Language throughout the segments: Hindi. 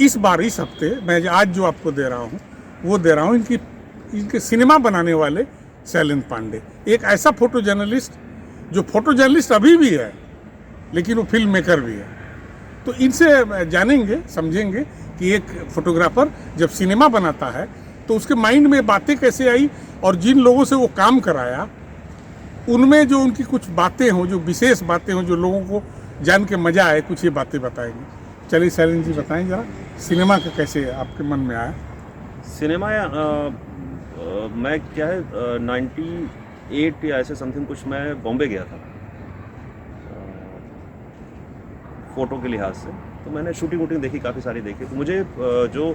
इस बार इस हफ्ते मैं आज जो आपको दे रहा हूँ वो दे रहा हूँ इनके सिनेमा बनाने वाले शैलेंद्र पांडे, एक ऐसा फोटो जर्नलिस्ट जो फोटो जर्नलिस्ट अभी भी है लेकिन वो फिल्म मेकर भी है। तो इनसे जानेंगे समझेंगे कि एक फोटोग्राफर जब सिनेमा बनाता है तो उसके माइंड में बातें कैसे आई और जिन लोगों से वो काम कराया उनमें जो उनकी कुछ बातें हों, जो विशेष बातें हों, जो लोगों को जान के मज़ा आए, कुछ ये बातें बताएंगे। चलिए शैलेंद्र जी बताएं जरा सिनेमा का कैसे आपके मन में आया। सिनेमा मैं क्या है 98 या ऐसे समथिंग कुछ मैं बॉम्बे गया था फ़ोटो के लिहाज से। तो मैंने शूटिंग वूटिंग देखी, काफ़ी सारी देखी। तो मुझे जो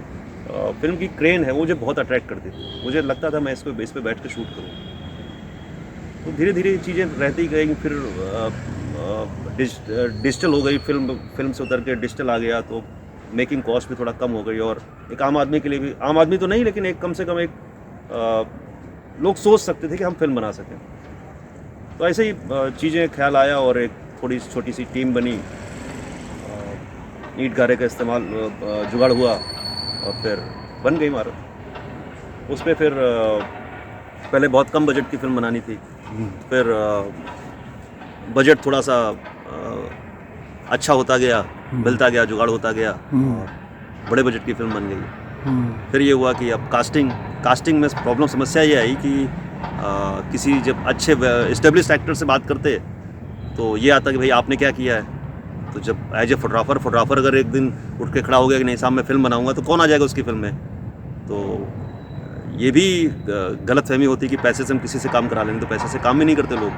फिल्म की क्रेन है वो मुझे बहुत अट्रैक्ट करती थी। मुझे लगता था मैं इस पे बैठ के शूट करूँ। तो धीरे धीरे चीज़ें रहती गई। फिर डिजिटल हो गई फिल्म से उतर के डिजिटल आ गया तो मेकिंग कॉस्ट भी थोड़ा कम हो गई। और एक आम आदमी के लिए भी, आम आदमी तो नहीं लेकिन एक कम से कम एक लोग सोच सकते थे कि हम फिल्म बना सकें। तो ऐसे ही चीज़ें ख्याल आया और एक थोड़ी छोटी सी टीम बनी। ईंट गारे का इस्तेमाल जुगाड़ हुआ और फिर बन गई इमारत। उस पर फिर पहले बहुत कम बजट की फिल्म बनानी थी, फिर बजट थोड़ा सा अच्छा होता गया, मिलता गया, जुगाड़ होता गया और बड़े बजट की फिल्म बन गई। फिर ये हुआ कि अब कास्टिंग में प्रॉब्लम समस्या ये आई कि किसी जब अच्छे एस्टेब्लिश्ड एक्टर से बात करते तो ये आता कि भाई आपने क्या किया है। तो जब एज ए फोटोग्राफर अगर एक दिन उठ के खड़ा हो गया कि नहीं साहब मैं फिल्म बनाऊंगा तो कौन आ जाएगा उसकी फिल्म में। तो ये भी गलत फहमी होती कि पैसे से हम किसी से काम करा लेंगे। तो पैसे से काम भी नहीं करते लोग,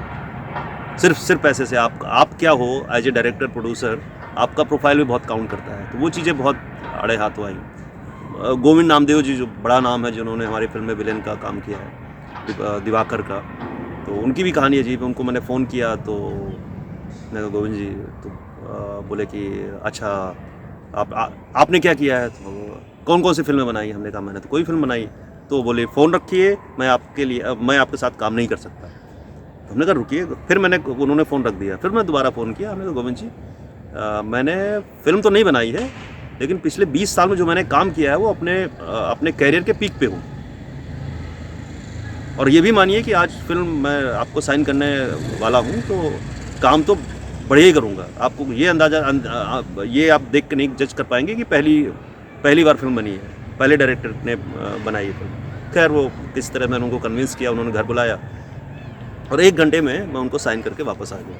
सिर्फ पैसे से। आप क्या हो एज ए डायरेक्टर प्रोड्यूसर, आपका प्रोफाइल भी बहुत काउंट करता है। तो वो चीज़ें बहुत अड़े हाथों आई। गोविंद नामदेव जी जो बड़ा नाम है, जिन्होंने हमारी फिल्म में विलेन का काम किया है, दिवाकर का, तो उनकी भी कहानी अजीब है। उनको मैंने फ़ोन किया तो मैं कहा गोविंद जी, तो बोले कि अच्छा आपने क्या किया है, तो कौन कौन सी फिल्में बनाई। हमने कहा मैंने तो कोई फिल्म बनाई। तो बोले फ़ोन रखिए, मैं आपके साथ काम नहीं कर सकता। तो हमने कहा रुकिए। फिर उन्होंने फ़ोन रख दिया। फिर मैं दोबारा फ़ोन किया। हमने कहा गोविंद जी मैंने फिल्म तो नहीं बनाई है लेकिन पिछले 20 साल में जो मैंने काम किया है वो अपने कैरियर के पीक पे हूँ। और ये भी मानिए कि आज फिल्म मैं आपको साइन करने वाला हूँ तो काम तो बढ़िया ही करूँगा। आपको ये अंदाज़ा ये आप देख के नहीं जज कर पाएंगे कि पहली बार फिल्म बनी है, पहले डायरेक्टर ने बनाई है फिल्म। खैर वो किस तरह मैंने उनको कन्विंस किया, उन्होंने घर बुलाया और 1 घंटे में मैं उनको साइन करके वापस आ गया।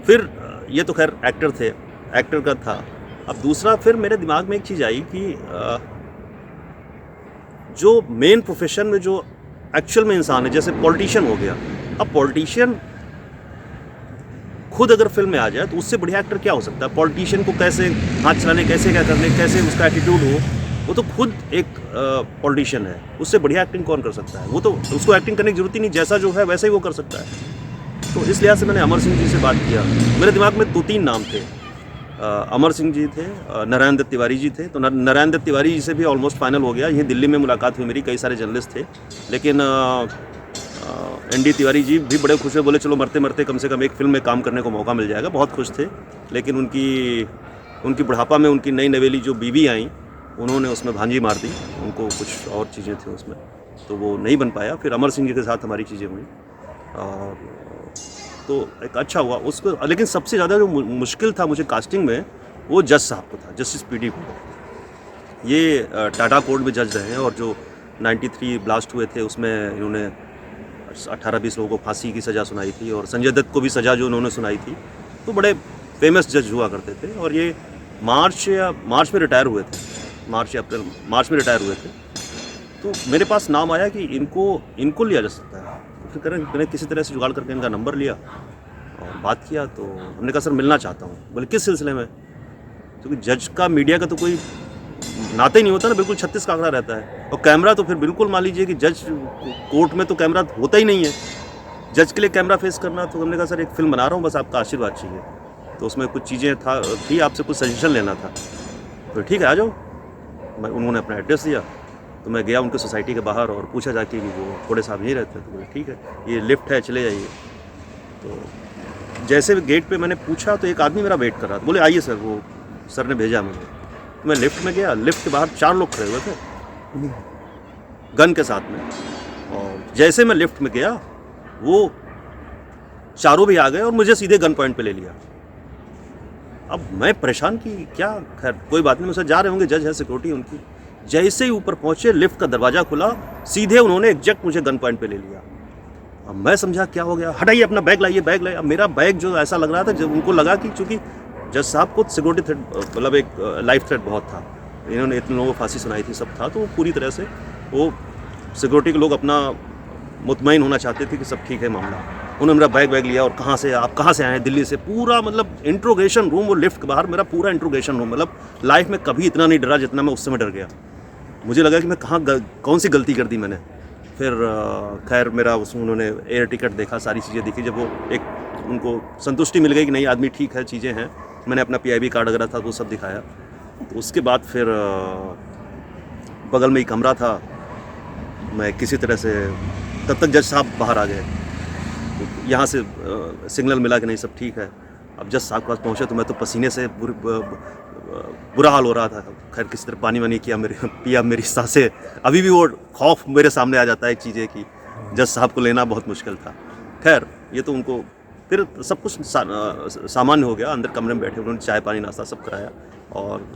फिर ये तो खैर एक्टर का था। अब दूसरा फिर मेरे दिमाग में एक चीज़ आई कि जो मेन प्रोफेशन में जो एक्चुअल में इंसान है, जैसे पॉलिटिशियन हो गया। अब पॉलिटिशियन खुद अगर फिल्म में आ जाए तो उससे बढ़िया एक्टर क्या हो सकता है। पॉलिटिशियन को कैसे हाथ चलाने, कैसे क्या करने, कैसे उसका एटीट्यूड हो, वो तो खुद एक पॉलिटिशियन है। उससे बढ़िया एक्टिंग कौन कर सकता है। वो तो उसको एक्टिंग करने की जरूरत ही नहीं, जैसा जो है वैसा ही वो कर सकता है। तो इस लिहाज से मैंने अमर सिंह जी से बात किया। मेरे दिमाग में 2-3 नाम थे। अमर सिंह जी थे, नारायण दत्त तिवारी जी थे। तो नारायण दत्त तिवारी जी से भी ऑलमोस्ट फाइनल हो गया। यहीं दिल्ली में मुलाकात हुई मेरी, कई सारे जर्नलिस्ट थे। लेकिन ND तिवारी जी भी बड़े खुश हुए, बोले चलो मरते मरते कम से कम एक फिल्म में काम करने को मौका मिल जाएगा। बहुत खुश थे। लेकिन उनकी बुढ़ापा में उनकी नई नवेली जो बीवी आई उन्होंने उसमें भांजी मार दी। उनको कुछ और चीज़ें थी उसमें, तो वो नहीं बन पाया। फिर अमर सिंह जी के साथ हमारी चीज़ें हुई और तो एक अच्छा हुआ उसको। लेकिन सबसे ज़्यादा जो मुश्किल था मुझे कास्टिंग में वो जज साहब को था, जस्टिस PD को। ये टाटा कोर्ट में जज रहे हैं और जो 93 ब्लास्ट हुए थे उसमें इन्होंने 18-20 लोगों को फांसी की सज़ा सुनाई थी और संजय दत्त को भी सज़ा जो उन्होंने सुनाई थी। तो बड़े फेमस जज हुआ करते थे और ये मार्च में रिटायर हुए थे। मार्च में रिटायर हुए थे। तो मेरे पास नाम आया कि इनको लिया जा सकता है। तो फिर मैंने किसी तरह से जुगाड़ करके इनका नंबर लिया और बात किया। तो हमने कहा सर मिलना चाहता हूँ। बोले किस सिलसिले में। क्योंकि जज का मीडिया का तो कोई नाता ही नहीं होता ना, बिल्कुल 36 का आंकड़ा रहता है। और कैमरा तो फिर बिल्कुल मान लीजिए कि जज कोर्ट में तो कैमरा होता ही नहीं है। जज के लिए कैमरा फेस करना। तो हमने कहा सर एक फिल्म बना रहा हूँ, बस आपका आशीर्वाद चाहिए। तो उसमें कुछ चीज़ें थी आपसे कुछ सजेशन लेना था। तो ठीक है आ जाओ। उन्होंने अपना एड्रेस दिया तो मैं गया उनके सोसाइटी के बाहर और पूछा जाके कि वो थोड़े साहब यहीं रहते हैं। तो बोले ठीक है ये लिफ्ट है चले जाइए। तो जैसे गेट पे मैंने पूछा तो एक आदमी मेरा वेट कर रहा था। बोले आइए सर, वो सर ने भेजा मुझे। मैं लिफ्ट में गया, लिफ्ट के बाहर 4 लोग खड़े हुए थे गन के साथ में, और जैसे मैं लिफ्ट में गया वो चारों भी आ गए और मुझे सीधे गन पॉइंट पे ले लिया। अब मैं परेशान कि क्या, खैर कोई बात नहीं, मुझसे जा रहे होंगे, जज है, सिक्योरिटी उनकी। जैसे ही ऊपर पहुंचे, लिफ्ट का दरवाज़ा खुला, सीधे उन्होंने एग्जैक्ट मुझे गन पॉइंट पे ले लिया। अब मैं समझा क्या हो गया, हटाइए अपना बैग लाइए, बैग लाइए। अब मेरा बैग जो ऐसा लग रहा था, जब उनको लगा कि चूँकि जज साहब को सिक्योरिटी थ्रेट, मतलब एक लाइफ थ्रेट बहुत था, इन्होंने इतने लोगों को फांसी सुनाई थी, सब था, तो पूरी तरह से वो सिक्योरिटी के लोग अपना मुतमईन होना चाहते थे कि सब ठीक है मामला। उन्होंने मेरा बैग लिया और कहाँ से, आप कहाँ से आए हैं? दिल्ली से। पूरा मतलब इंट्रोगेशन रूम, वो लिफ्ट के बाहर मेरा पूरा इंट्रोगेशन रूम, मतलब लाइफ में कभी इतना नहीं डरा जितना मैं उस समय डर गया। मुझे लगा कि मैं कौन सी गलती कर दी मैंने। फिर खैर मेरा उसमें उन्होंने एयर टिकट देखा, सारी चीज़ें देखी। जब वो एक उनको संतुष्टि मिल गई कि नहीं आदमी ठीक है, चीज़ें हैं, मैंने अपना PIB कार्ड वगैरह था तो वो सब दिखाया। तो उसके बाद फिर बगल में ही कमरा था, मैं किसी तरह से, तब तक जज साहब बाहर आ गए। तो यहाँ से सिग्नल मिला कि नहीं सब ठीक है। अब जज साहब के पास पहुँचे तो मैं तो पसीने से बुरा हाल हो रहा था। खैर किसी तरह पानी वानी पिया, मेरी सांसें, अभी भी वो खौफ मेरे सामने आ जाता है चीज़ें कि जज साहब को लेना बहुत मुश्किल था। खैर ये तो उनको फिर सब कुछ सामान्य हो गया। अंदर कमरे में बैठे उन्होंने चाय पानी नाश्ता सब कराया, और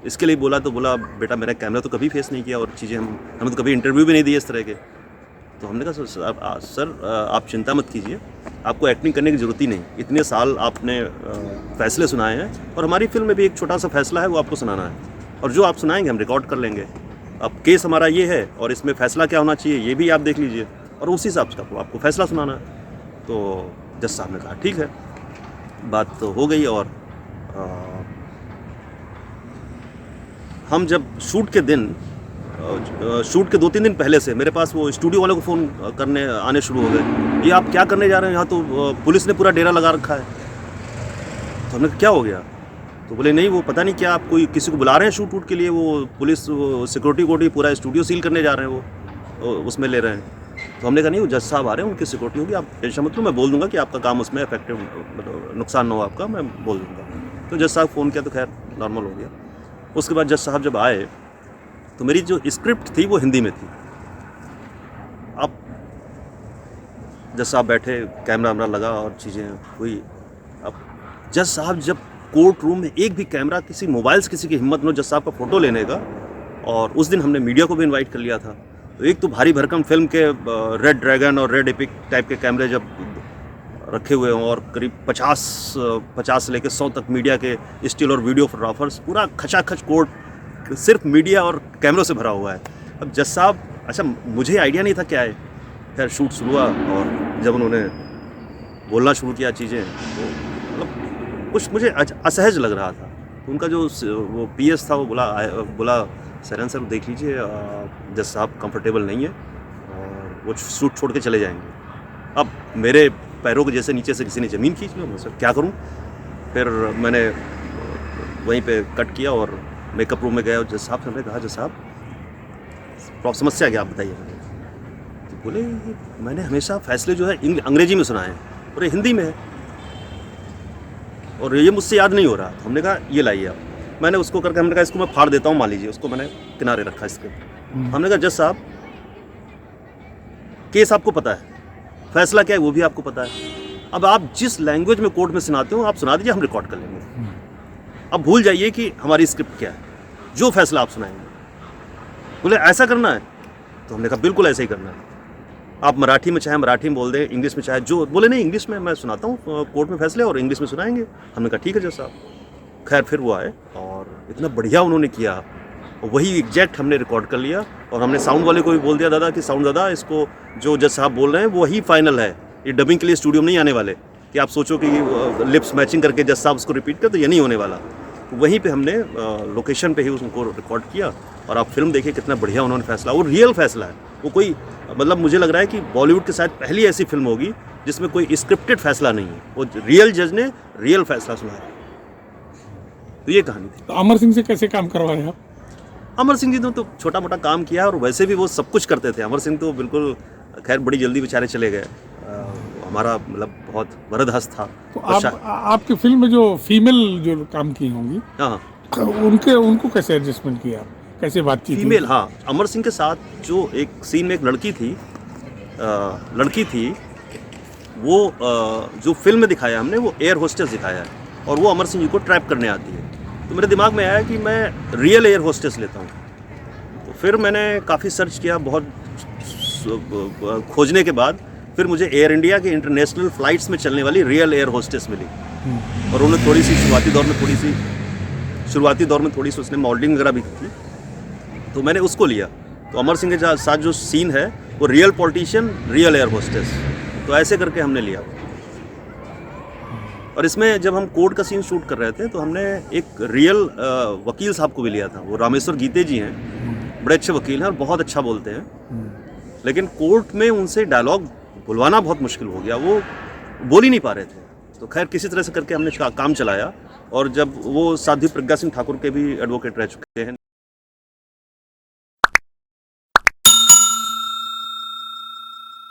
इसके लिए बोला तो बोला बेटा मेरा कैमरा तो कभी फेस नहीं किया, और चीज़ें हमें तो कभी इंटरव्यू भी नहीं दिए इस तरह के। तो हमने कहा सर आप चिंता मत कीजिए, आपको एक्टिंग करने की ज़रूरत ही नहीं, इतने साल आपने फैसले सुनाए हैं, और हमारी फिल्म में भी एक छोटा सा फैसला है वो आपको सुनाना है, और जो आप सुनाएंगे हम रिकॉर्ड कर लेंगे। अब केस हमारा ये है और इसमें फ़ैसला क्या होना चाहिए ये भी आप देख लीजिए, और उसी हिसाब से आपको फैसला सुनाना है। तो जज साहब ने कहा ठीक है, बात तो हो गई। और हम जब शूट के दिन, शूट के 2-3 दिन पहले से मेरे पास वो स्टूडियो वालों को फ़ोन करने आने शुरू हो गए, ये आप क्या करने जा रहे हैं, यहाँ तो पुलिस ने पूरा डेरा लगा रखा है। तो हमने कहा क्या हो गया? तो बोले नहीं वो पता नहीं क्या, आप कोई किसी को बुला रहे हैं शूट के लिए, वो पुलिस सिक्योरिटी पूरा स्टूडियो सील करने जा रहे हैं, वो उसमें ले रहे हैं। तो हमने कहा नहीं वो जज साहब आ रहे हैं, उनकी सिक्योरिटी होगी, आप टेंशन मत लो, मैं बोल दूंगा कि आपका काम उसमें इफेक्टिव, मतलब नुकसान ना हो आपका, मैं बोल दूंगा। तो जज साहब फ़ोन किया तो खैर नॉर्मल हो गया। उसके बाद जज साहब जब आए तो मेरी जो स्क्रिप्ट थी वो हिंदी में थी। अब जज साहब बैठे, कैमरा वैमरा लगा और चीज़ें हुई। अब जज साहब जब कोर्ट रूम में एक भी कैमरा, किसी मोबाइल से किसी की हिम्मत न जज साहब का फ़ोटो लेने का, और उस दिन हमने मीडिया को भी इनवाइट कर लिया था। तो एक तो भारी भरकम फिल्म के रेड ड्रैगन और रेड एपिक टाइप के कैमरे जब रखे हुए हों, और करीब 50 से लेकर 100 तक मीडिया के स्टिल और वीडियो फोटोग्राफर्स, पूरा खचाखच कोर्ट सिर्फ मीडिया और कैमरों से भरा हुआ है। अब जज साहब, अच्छा मुझे आइडिया नहीं था क्या है। खैर शूट शुरू हुआ, और जब उन्होंने बोलना शुरू किया चीज़ें, तो मतलब कुछ मुझे असहज लग रहा था। तो उनका जो वो PS था वो बोला सरन सर देख लीजिए, जज साहब कंफर्टेबल नहीं है और वो शूट छोड़ के चले जाएंगे। अब मेरे पैरों के जैसे नीचे से किसी ने ज़मीन खींच ली, मैं सर क्या करूं? फिर मैंने वहीं पे कट किया और मेकअप रूम में गया, और जज साहब से हमने कहा जज साहब समस्या क्या आप बताइए। तो बोले मैंने हमेशा फैसले जो है अंग्रेजी में सुनाए हैं और ये हिंदी में है, और ये मुझसे याद नहीं हो रहा। हमने कहा ये लाइए आप। मैंने उसको करके हमने कहा इसको मैं फाड़ देता हूँ, मान लीजिए, उसको मैंने किनारे रखा इसके। हमने कहा जज साहब केस आपको पता है, फैसला क्या है वो भी आपको पता है, अब आप जिस लैंग्वेज में कोर्ट में सुनाते हो आप सुना दीजिए, हम रिकॉर्ड कर लेंगे। अब भूल जाइए कि हमारी स्क्रिप्ट क्या है, जो फैसला आप सुनाएंगे। बोले ऐसा करना है? तो हमने कहा बिल्कुल ऐसा ही करना है, आप मराठी में चाहे मराठी में बोल दें, इंग्लिश में चाहे जो। बोले नहीं इंग्लिश में मैं सुनाता हूँ कोर्ट में फैसले, और इंग्लिश में सुनाएंगे। हमने कहा ठीक है जज साहब। खैर फिर वो आए और इतना बढ़िया उन्होंने किया, और वही एग्जैक्ट हमने रिकॉर्ड कर लिया, और हमने साउंड वाले को भी बोल दिया दादा कि साउंड दादा इसको जो जज साहब बोल रहे हैं वही फाइनल है, ये डबिंग के लिए स्टूडियो में नहीं आने वाले कि आप सोचो कि लिप्स मैचिंग करके जज साहब उसको रिपीट कर, तो ये नहीं होने वाला। तो वहीं पे हमने लोकेशन पे ही उसको रिकॉर्ड किया, और आप फिल्म देखिए कितना बढ़िया उन्होंने फैसला, वो रियल फैसला है, वो कोई मतलब मुझे लग रहा है कि बॉलीवुड के साथ पहली ऐसी फिल्म होगी जिसमें कोई स्क्रिप्टेड फैसला नहीं है, वो रियल जज ने रियल फैसला सुनाया। तो ये कहानी थी। तो अमर सिंह से कैसे काम करवाए आप? अमर सिंह जी ने तो छोटा मोटा काम किया, और वैसे भी वो सब कुछ करते थे। अमर सिंह तो बिल्कुल, खैर बड़ी जल्दी बेचारे चले गए, हमारा मतलब बहुत वरद हस्त था। तो आपकी फिल्म में जो फीमेल जो काम की होंगी, हाँ, उनको कैसे एडजस्टमेंट किया आप? कैसे बातचीत हुई? फीमेल, हाँ, अमर सिंह के साथ जो एक सीन में एक लड़की थी, वो जो फिल्म में दिखाया हमने, वो एयर होस्टेस दिखाया है और वो अमर सिंह जी को ट्रैप करने आती है। तो मेरे दिमाग में आया कि मैं रियल एयर होस्टेस लेता हूँ। तो फिर मैंने काफ़ी सर्च किया, बहुत खोजने के बाद फिर मुझे एयर इंडिया के इंटरनेशनल फ़्लाइट्स में चलने वाली रियल एयर होस्टेस मिली। और उन्होंने थोड़ी सी शुरुआती दौर में थोड़ी सी उसने मॉडलिंग वगैरह भी की थी, तो मैंने उसको लिया। तो अमर सिंह के साथ जो सीन है वो real politician, real air hostess, तो ऐसे करके हमने लिया। और इसमें जब हम कोर्ट का सीन शूट कर रहे थे तो हमने एक रियल वकील साहब को भी लिया था। वो रामेश्वर गीते जी हैं, बड़े अच्छे वकील हैं और बहुत अच्छा बोलते हैं, लेकिन कोर्ट में उनसे डायलॉग बुलवाना बहुत मुश्किल हो गया, वो बोल ही नहीं पा रहे थे। तो खैर किसी तरह से करके हमने काम चलाया, और जब वो साध्वी प्रज्ञा सिंह ठाकुर के भी एडवोकेट रह चुके हैं।